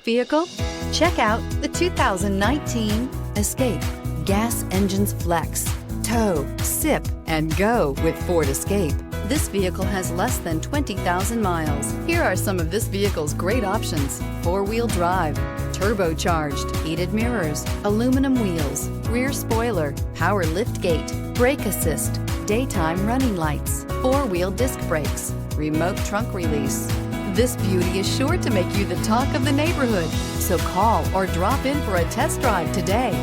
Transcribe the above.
vehicle? Check out the 2019 Escape. Gas engines flex, tow, sip, and go with Ford Escape. This vehicle has less than 20,000 miles. Here are some of this vehicle's great options: four-wheel drive, turbocharged, heated mirrors, aluminum wheels, rear spoiler, power liftgate, brake assist, daytime running lights, four-wheel disc brakes, remote trunk release. This beauty is sure to make you the talk of the neighborhood. So call or drop in for a test drive today.